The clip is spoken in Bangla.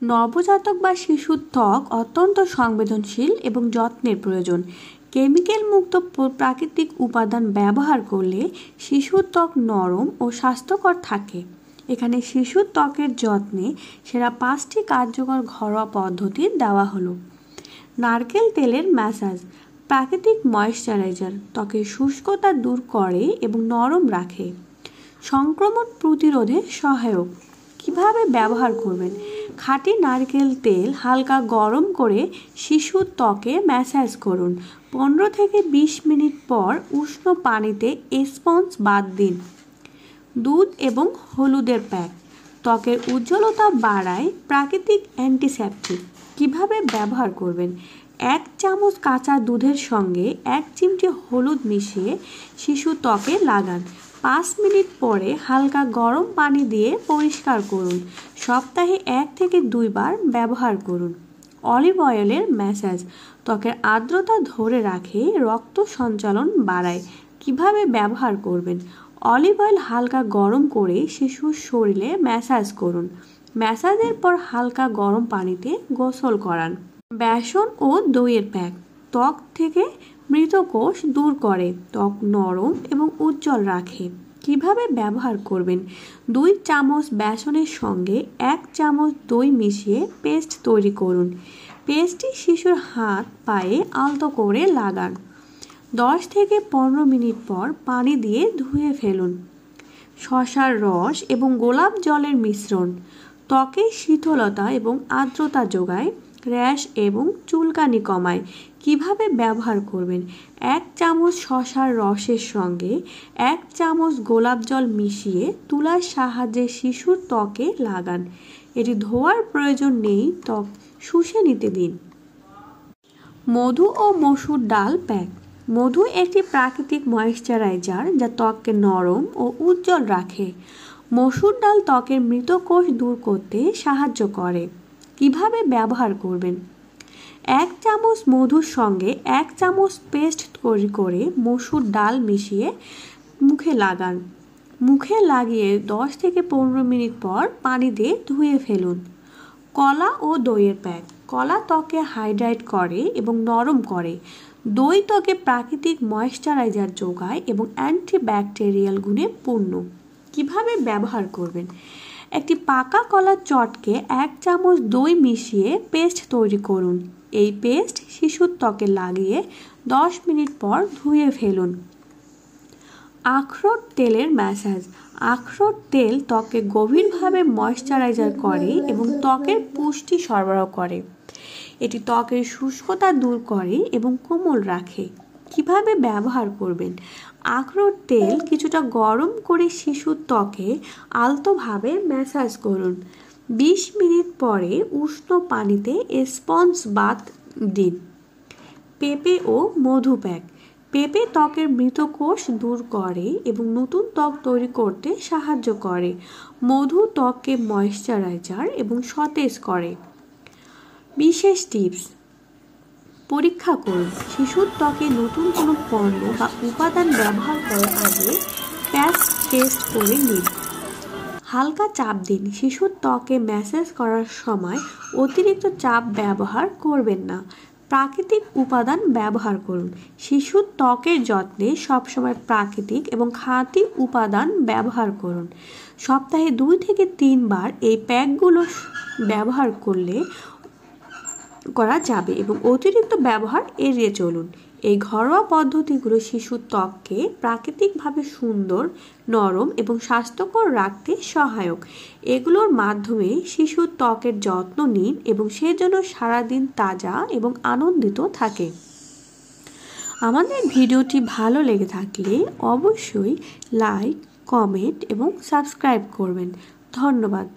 নবজাতক বা শিশুর ত্বক অত্যন্ত সংবেদনশীল এবং যত্নের প্রয়োজন। কেমিক্যাল মুক্ত প্রাকৃতিক উপাদান ব্যবহার করলে শিশুর ত্বক নরম ও স্বাস্থ্যকর থাকে। এখানে শিশুর ত্বকের যত্নে সেরা 5টি কার্যকর ঘরোয়া পদ্ধতি দেওয়া হলো। নারকেল তেলের ম্যাসাজ প্রাকৃতিক ময়েশ্চারাইজার ত্বকের শুষ্কতা দূর করে এবং নরম রাখে। সংক্রমণ প্রতিরোধে সহায়ক। কিভাবে ব্যবহার করবেন? খাঁটি নারকেল তেল হালকা গরম করে শিশুর ত্বকে ম্যাসাজ করুন। 15 থেকে 20 মিনিট পর উষ্ণ পানিতে স্পঞ্জ বাদ দিন। দুধ এবং হলুদের প্যাক ত্বকের উজ্জ্বলতা বাড়ায়। প্রাকৃতিক অ্যান্টিসেপটিক। কিভাবে ব্যবহার করবেন? 1 চামচ কাঁচা দুধের সঙ্গে 1 চিমটি হলুদ মিশিয়ে শিশু ত্বকে লাগান। 5 মিনিট পরে হালকা গরম পানি দিয়ে পরিষ্কার করুন। সপ্তাহে 1 থেকে 2 বার ব্যবহার করুন। অলিভ অয়েলের ম্যাসাজ ত্বকের আর্দ্রতা ধরে রাখে, রক্ত সঞ্চালন বাড়ায়। কিভাবে ব্যবহার করবেন? অলিভ অয়েল হালকা গরম করে শিশুর শরীরে ম্যাসাজ করুন। ম্যাসাজের পর হালকা গরম পানিতে গোসল করান। বেসন ও দইয়ের প্যাক ত্বক থেকে মৃত কোষ দূর করে, ত্বক নরম এবং উজ্জ্বল রাখে। কিভাবে ব্যবহার করবেন? 2 চামচ বেসনের সঙ্গে 1 চামচ দই মিশিয়ে পেস্ট তৈরি করুন। পেস্টটি শিশুর হাত পায়ে আলতো করে লাগান। 10 থেকে 15 মিনিট পর পানি দিয়ে ধুয়ে ফেলুন। শসার রস এবং গোলাপ জলের মিশ্রণ ত্বকে শীতলতা এবং আর্দ্রতা যোগায়, র্যাশ এবং চুলকানি কমায়। কিভাবে ব্যবহার করবেন? 1 চামচ শসার রসের সঙ্গে 1 চামচ গোলাপ জল মিশিয়ে তুলার সাহায্যে শিশুর ত্বকে লাগান। এটি ধোয়ার প্রয়োজন নেই, ত্বক শুষে নিতে দিন। মধু ও মসুর ডাল প্যাক মধু একটি প্রাকৃতিক ময়েশ্চারাইজার যা ত্বককে নরম ও উজ্জ্বল রাখে। মসুর ডাল ত্বকের মৃত কোষ দূর করতে সাহায্য করে। কিভাবে ব্যবহার করবেন? 1 চামচ মধুর সঙ্গে 1 চামচ পেস্ট তৈরি করে মসুর ডাল মিশিয়ে মুখে লাগান। মুখে লাগিয়ে 10 থেকে 15 মিনিট পর পানি দিয়ে ধুয়ে ফেলুন। কলা ও দইয়ের প্যাক কলা ত্বকে হাইড্রেট করে এবং নরম করে। দই ত্বকে প্রাকৃতিক ময়েশ্চারাইজার যোগায় এবং অ্যান্টিব্যাকটেরিয়াল গুণে পূর্ণ। কিভাবে ব্যবহার করবেন? একটি পাকা কলার চটকে 1 চামচ দই মিশিয়ে পেস্ট তৈরি করুন। এই পেস্ট শিশুর ত্বকে লাগিয়ে 10 মিনিট পর ধুয়ে ফেলুন। আখরোট তেলের ম্যাসাজ আখরোট তেল ত্বকে গভীরভাবে ময়েশ্চারাইজার করে এবং ত্বকের পুষ্টি সরবরাহ করে। এটি ত্বকের শুষ্কতা দূর করে এবং কোমল রাখে। কিভাবে ব্যবহার করবেন? আখরোট তেল কিছুটা গরম করে শিশুর ত্বকে আলতোভাবে ম্যাসাজ করুন। 20 মিনিট পরে উষ্ণ পানিতে স্পঞ্জ বাথ দিন। পেঁপে ও মধু প্যাক পেঁপে ত্বকের মৃত কোষ দূর করে এবং নতুন ত্বক তৈরি করতে সাহায্য করে। মধু ত্বককে ময়েশ্চারাইজার এবং সতেজ করে। বিশেষ টিপস: পরীক্ষা করুন। শিশুর ত্বকে নতুন কোনো পণ্য বা উপাদান ব্যবহার করার আগে প্যাচ টেস্ট করে নিন। হালকা চাপ দিন। শিশুর ত্বকে ম্যাসাজ করার সময় অতিরিক্ত চাপ ব্যবহার করবেন না। প্রাকৃতিক উপাদান ব্যবহার করুন। শিশুর ত্বকের যত্নে সবসময় প্রাকৃতিক এবং খাঁটি উপাদান ব্যবহার করুন। সপ্তাহে 2 থেকে 3 বার এই প্যাকগুলো ব্যবহার করা যাবে এবং অতিরিক্ত ব্যবহার এড়িয়ে চলুন। এই ঘরোয়া পদ্ধতিগুলো শিশুর ত্বককে প্রাকৃতিকভাবে সুন্দর, নরম এবং স্বাস্থ্যকর রাখতে সহায়ক। এগুলোর মাধ্যমে শিশুর ত্বকের যত্ন নিন এবং সেজন্য সারাদিন তাজা এবং আনন্দিত থাকে। আমাদের ভিডিওটি ভালো লেগে থাকলে অবশ্যই লাইক, কমেন্ট এবং সাবস্ক্রাইব করবেন। ধন্যবাদ।